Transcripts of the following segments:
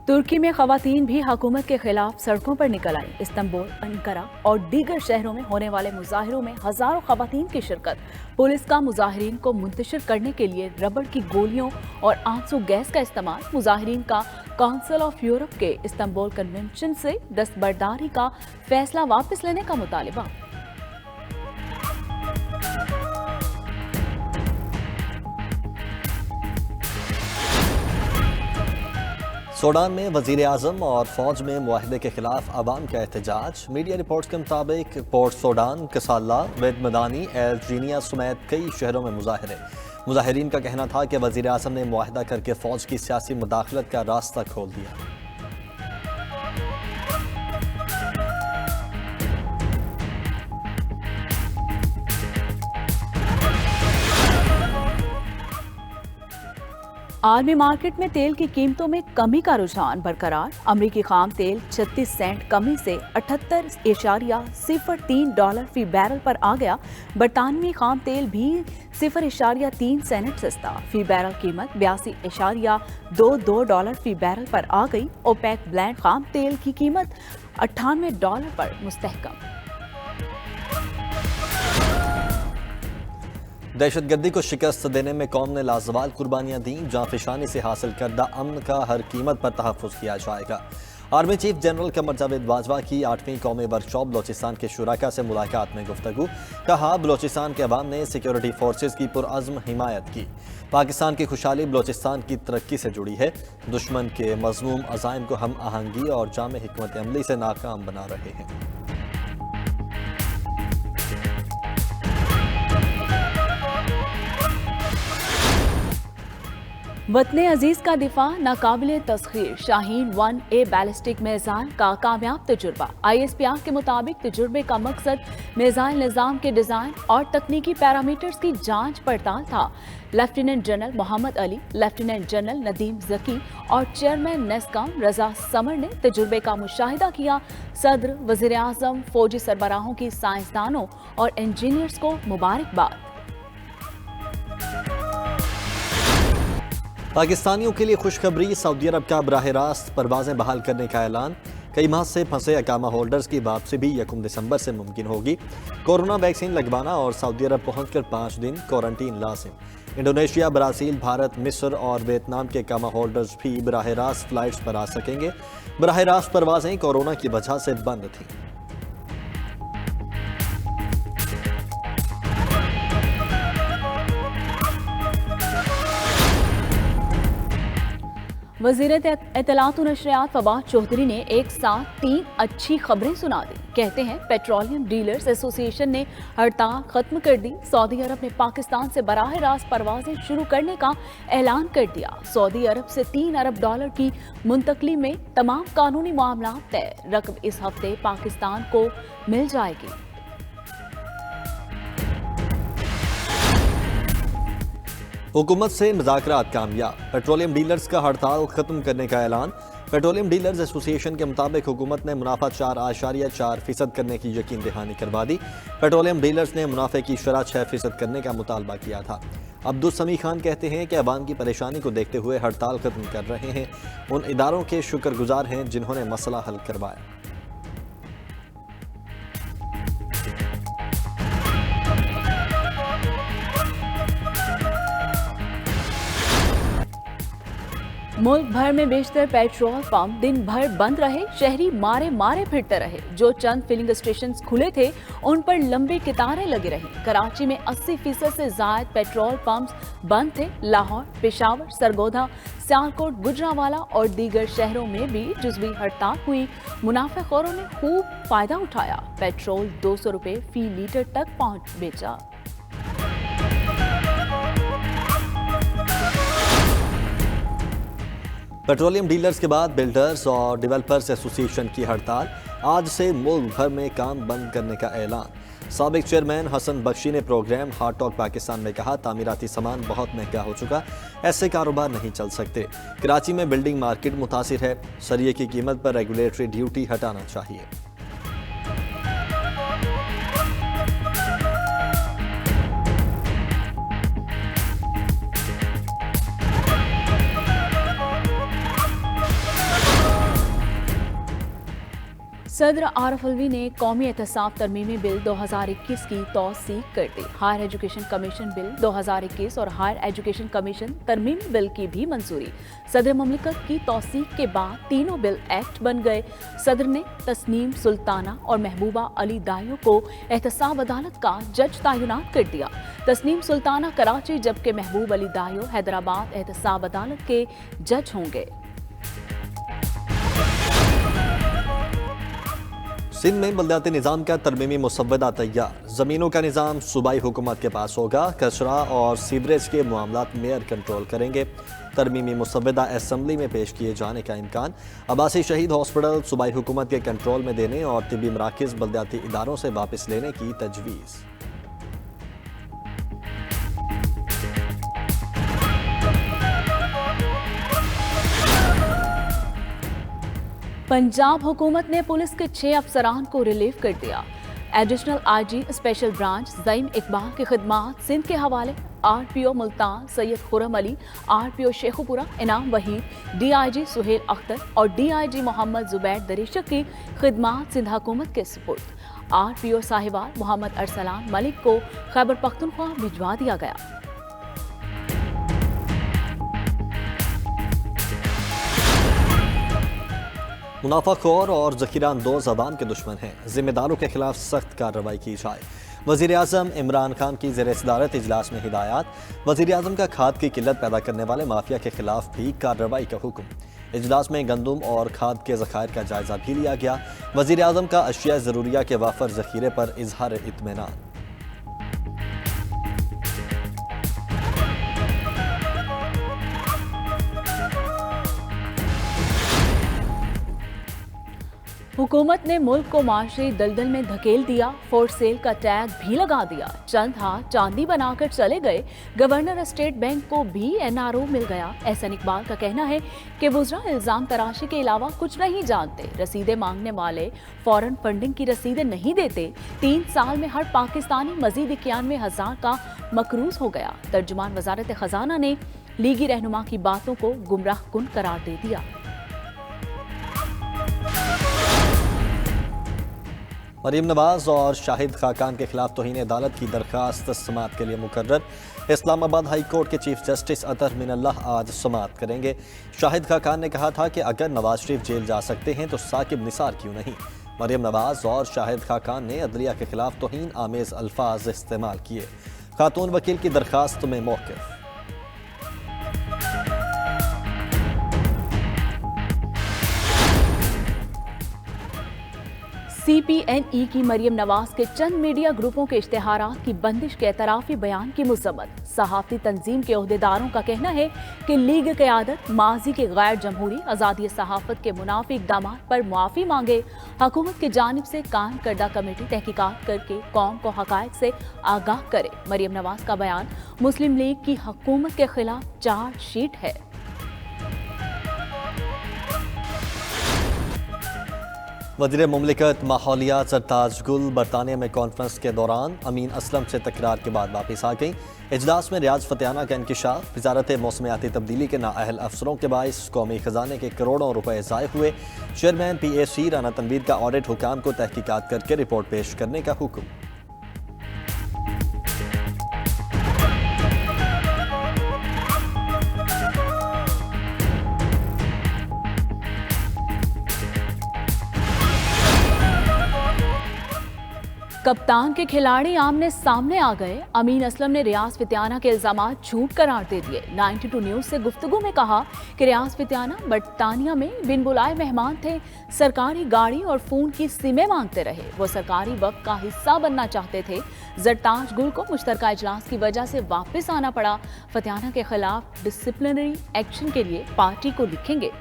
तुर्की में खवातीन भी हुकूमत के खिलाफ सड़कों पर निकल आई। इस्तांबुल, अंकारा और दीगर शहरों में होने वाले मुजाहिरों में हजारों खवातीन की शिरकत। पुलिस का मुजाहिरीन को मुंतशिर करने के लिए रबड़ की गोलियों और आंसू गैस का इस्तेमाल। मुजाहिरीन का काउंसिल ऑफ यूरोप के इस्तांबुल कन्वेंशन से दस्तबरदारी का फैसला वापस लेने का मुतालिबा। सूडान में वजीर आजम और फौज में मुआहदे के खिलाफ अवाम का एहतजाज। मीडिया रिपोर्ट्स के मुताबिक पोर्ट सूडान, कसाला, वेदमदानी, एल जीनिया समेत कई शहरों में मुजाहरे। मुजाहिरीन का कहना था कि वजीर आजम ने मुआहदा करके फौज की सियासी मुदाखलत का रास्ता खोल दिया। आलमी मार्केट में तेल की कीमतों में कमी का रुझान बरकरार। अमरीकी खाम तेल 36 सेंट कमी से $78.03 फी बैरल पर आ गया। बरतानवी खाम तेल भी 0.3 सेंट सस्ता। फी बैरल कीमत $82.22 फी बैरल पर आ गई। ओपेक ब्लेंड खाम तेल की कीमत $98 पर मुस्तहकम। दहशतगर्दी को शिकस्त देने में कौम ने लाजवाल कुर्बानियां दी। जांफिशानी से हासिल करदा अमन का हर कीमत पर तहफ़्फ़ुज़ किया जाएगा। Army chief general Qamar Javed Bajwa की 8वीं कौमी वर्कशॉप बलोचिस्तान के शुराका से मुलाकात में गुफ्तगू। कहा, बलोचिस्तान के अवाम ने सिक्योरिटी फोर्सेज की पुरअज़्म हिमायत की। पाकिस्तान की खुशहाली बलोचिस्तान की तरक्की से जुड़ी है। दुश्मन के मज़मूम अज़ाइम को हम आहंगी और जामे हिकमत अमली से नाकाम बना रहे हैं। वतने अजीज का दिफा नाकाबिले तस्खीर। शाहीन 1A बैलिस्टिक मिसाइल का कामयाब तजुर्बा। ISPR के मुताबिक तजुर्बे का मकसद मिसाइल निज़ाम के डिज़ाइन और तकनीकी पैरामीटर्स की जांच पड़ताल था। Lieutenant general Mohammad Ali, lieutenant general Nadeem Zaki और चेयरमैन नेस्कॉम रजा समर ने तजुर्बे का मुशाहिदा किया। सदर, वज़ीर आज़म, फौजी सरबराहों की साइंसदानों और इंजीनियर्स को मुबारकबाद। पाकिस्तानियों के लिए खुशखबरी। सऊदी अरब का बराह रास्त परवाजें बहाल करने का ऐलान। कई माह से फंसे अकामा होल्डर्स की वापसी भी 1 दिसंबर से मुमकिन होगी। कोरोना वैक्सीन लगवाना और सऊदी अरब पहुंचकर 5 दिन क्वारंटीन लाजिम। इंडोनेशिया, ब्राज़ील, भारत, मिस्र और वियतनाम के अकामा होल्डर्स भी बराह रास्त फ्लाइट्स पर आ सकेंगे। बराह रास्त परवाजें कोरोना की वजह से बंद थीं। वज़ीर इत्तलात व नशरियात फवाद चौधरी ने एक साथ 3 अच्छी खबरें सुना दी। कहते हैं, पेट्रोलियम डीलर्स एसोसिएशन ने हड़ताल खत्म कर दी। सऊदी अरब ने पाकिस्तान से बराह रास्त परवाजें शुरू करने का ऐलान कर दिया। सऊदी अरब से $3 अरब की मुंतकली में तमाम कानूनी मामला तय। रकम इस हफ्ते पाकिस्तान को मिल जाएगी। हुकूमत से मुज़ाकरात कामयाब। पेट्रोलियम डीलर्स का हड़ताल खत्म करने का ऐलान। पेट्रोलियम डीलर्स एसोसिएशन के मुताबिक हुकूमत ने मुनाफा 4.4% करने की यकीन दहानी करवा दी। पेट्रोलियम डीलर्स ने मुनाफे की शरह 6% करने का मुतालबा किया था। अब्दुल समी खान कहते हैं कि अवाम की परेशानी को देखते हुए हड़ताल खत्म कर रहे हैं। उन इदारों के शुक्रगुजार हैं जिन्होंने मसला हल करवाया। मुल्क भर में बेशतर पेट्रोल पंप दिन भर बंद रहे। शहरी मारे मारे फिरते रहे। जो चंद फिलिंग स्टेशन खुले थे उन पर लंबी कतारें लगी रही। कराची में 80% से ज्यादा पेट्रोल पंप्स बंद थे। लाहौर, पेशावर, सरगोधा, सियालकोट, गुजरांवाला और दीगर शहरों में भी जुज़वी हड़ताल हुई। मुनाफेखोरों ने खूब फायदा उठाया। पेट्रोल 200 रुपए फी लीटर तक पहुंच बेचा। पेट्रोलियम डीलर्स के बाद बिल्डर्स और डेवलपर्स एसोसिएशन की हड़ताल। आज से मुल्क भर में काम बंद करने का ऐलान। साबिक चेयरमैन हसन बख्शी ने प्रोग्राम हार्ट टॉक पाकिस्तान में कहा, तामीराती सामान बहुत महंगा हो चुका, ऐसे कारोबार नहीं चल सकते। कराची में बिल्डिंग मार्केट मुतासिर है। सरिये की कीमत पर रेगुलेटरी ड्यूटी हटाना चाहिए। सदर आरफ अलवी ने कौमी एहतसाब तरमीमी बिल 2021 की तौसीक कर दी। हायर एजुकेशन कमीशन बिल 2021 और हायर एजुकेशन कमीशन तरमीमी बिल की भी मंजूरी। सदर ममलिकत की तौसीक के बाद तीनों बिल एक्ट बन गए। सदर ने तस्नीम सुल्ताना और महबूबा अली दाइयों को एहतसाब अदालत का जज तैनात कर दिया। तस्नीम सुल्ताना कराची जबकि महबूब अली दाइयों हैदराबाद एहतसाब अदालत के जज होंगे। सिंध में बल्दियाती निज़ाम का तरमीमी मुसव्वदा तैयार। ज़मीनों का निज़ाम सूबाई हुकूमत के पास होगा। कचरा और सीवरेज के मामलात मेयर कंट्रोल करेंगे। तरमीमी मुसव्वदा असम्बली में पेश किए जाने का इम्कान। अब्बासी शहीद हॉस्पिटल सूबाई हुकूमत के कंट्रोल में देने और तिब्बी मराकिज़ बल्दियाती इदारों से वापस लेने की तजवीज़। पंजाब हुकूमत ने पुलिस के 6 अफसरान को रिलीव कर दिया। Additional IG special branch Zaeem Iqbal की खिदमात सिंध के हवाले। RPO Multan Syed Khurram Ali, RPO Sheikhupura Inam Waheed, DIG Suhail Akhtar और डीआईजी मोहम्मद जुबैर दरीशक की खिदमात सिंध हुकूमत के सुपुर्द। आरपीओ साहिवाल मोहम्मद अरसलान मलिक को खैबर पख्तूनख्वा भिजवा दिया गया। मुनाफाखोर और ज़खीरानंदोज़ अवाम के दुश्मन हैं। जिम्मेदारों के खिलाफ सख्त कार्रवाई की जाए। वज़ीर आज़म इमरान खान की ज़ेर सदारत इजलास में हिदायत। वज़ीर आज़म का खाद की किल्लत पैदा करने वाले माफिया के खिलाफ भी कार्रवाई का हुक्म। इजलास में गंदुम और खाद के ज़खायर का जायजा भी लिया गया। वज़ीर आज़म का अशिया ज़रूरिया के वाफर ज़खीरे पर इजहार इत्मीनान। हुकूमत ने मुल्क को माशी दलदल में धकेल दिया। फोर सेल का टैग भी लगा दिया। चंद हाथ चांदी बनाकर चले गए। गवर्नर स्टेट बैंक को भी एनआरओ मिल गया। एहसन इकबाल का कहना है कि वुज़रा इल्जाम तराशी के अलावा कुछ नहीं जानते। रसीदें मांगने वाले फॉरेन फंडिंग की रसीदें नहीं देते। 3 साल में हर पाकिस्तानी मजीद 91,000 का मकरूज हो गया। तर्जुमान वजारत खजाना ने लीगी रहनुमा की बातों को गुमराह कुन करार दे दिया। मरीम नवाज और शाहिद खाकान के खिलाफ तौहीन अदालत की दरखास्त समाअत के लिए मुकर्रर। इस्लामाबाद हाई कोर्ट के चीफ जस्टिस अतर मिनल्लाह आज समाअत करेंगे। शाहिद खाकान ने कहा था कि अगर नवाज शरीफ जेल जा सकते हैं तो साकिब निसार क्यों नहीं। मरीम नवाज और शाहिद खाकान ने अदलिया के खिलाफ तौहीन आमेज अल्फाज इस्तेमाल किए। खातून वकील की दरखास्त में मौक़िफ़। CPNE की मरियम नवाज के चंद मीडिया ग्रुपों के इश्तिहारात की बंदिश के एतराफ़ी बयान की मुज़म्मत। सहाफ़ती तंजीम के ओहदेदारों का कहना है कि लीग क़यादत माजी के गैर जमहूरी आज़ादी सहाफ़त के मुनाफी इक़दाम पर मुआफ़ी मांगे। हुकूमत की जानिब से कायम करदा कमेटी तहकीकात करके कौम को हक़ाइक़ से आगाह करे। मरियम नवाज का बयान मुस्लिम लीग की हुकूमत के खिलाफ चार्जशीट है। वज़ीर मुमलिकत माहौलियात सरताज गुल बरतानिया में कॉन्फ्रेंस के दौरान अमीन असलम से तकरार के बाद वापस आ गई। इजलास में रियाज फतेहाना का इंकिशाफ। वजारत मौसमियाती तब्दीली के नाअहल अफसरों के बाइस कौमी खजाने के करोड़ों रुपए ज़ाय हुए। चेयरमैन PAC राना तनवीर का ऑडिट हुकाम को तहकीकात करके रिपोर्ट पेश करने का हुक्म। कप्तान के खिलाड़ी आमने सामने आ गए। अमीन असलम ने रियाज फतेहाना के इल्जामात झूठ करार दे दिए। 92 न्यूज़ से गुफ्तगू में कहा कि रियाज फतेहाना बरतानिया में बिन बुलाए मेहमान थे। सरकारी गाड़ी और फ़ोन की सिमें मांगते रहे। वो सरकारी वक्त का हिस्सा बनना चाहते थे। जरताज गुल को मुश्तरका इजलास की वजह से वापस आना पड़ा। फतेहाना के खिलाफ डिसिप्लिनरी एक्शन के लिए पार्टी को लिखेंगे।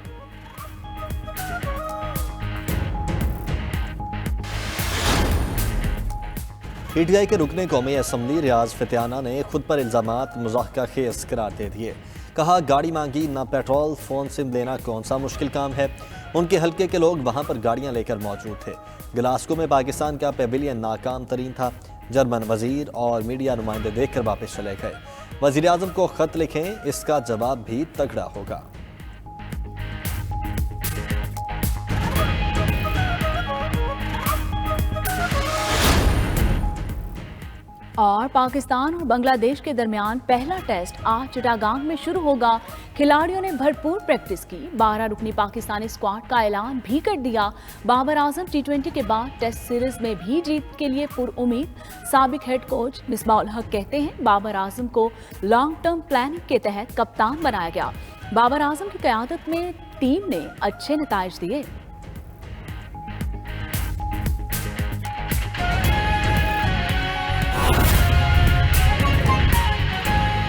PTI के रुकने कौमी असम्बली रियाज फतेहाना ने खुद पर इल्जामात मुज़ाहका खेज़ करार दे दिए। कहा गाड़ी मांगी ना पेट्रोल, फ़ोन सिम देना कौन सा मुश्किल काम है। उनके हल्के के लोग वहाँ पर गाड़ियाँ लेकर मौजूद थे। ग्लासगो में पाकिस्तान का पेविलियन नाकाम तरीन था। जर्मन वजीर और मीडिया नुमाइंदे देखकर वापस चले गए। वज़ीर आज़म को ख़त लिखें, इसका जवाब भी तगड़ा होगा। और पाकिस्तान और बांग्लादेश के दरमियान पहला टेस्ट आज चिटागांग में शुरू होगा। खिलाड़ियों ने भरपूर प्रैक्टिस की। 12 रुकनी पाकिस्तानी स्क्वाड का ऐलान भी कर दिया। बाबर आजम T20 के बाद टेस्ट सीरीज में भी जीत के लिए पुरउम्मीद। साबिक हेड कोच मिसबाह उल हक कहते हैं बाबर आजम को लॉन्ग टर्म प्लानिंग के तहत कप्तान बनाया गया। बाबर आजम की क़यादत में टीम ने अच्छे नताइज दिए।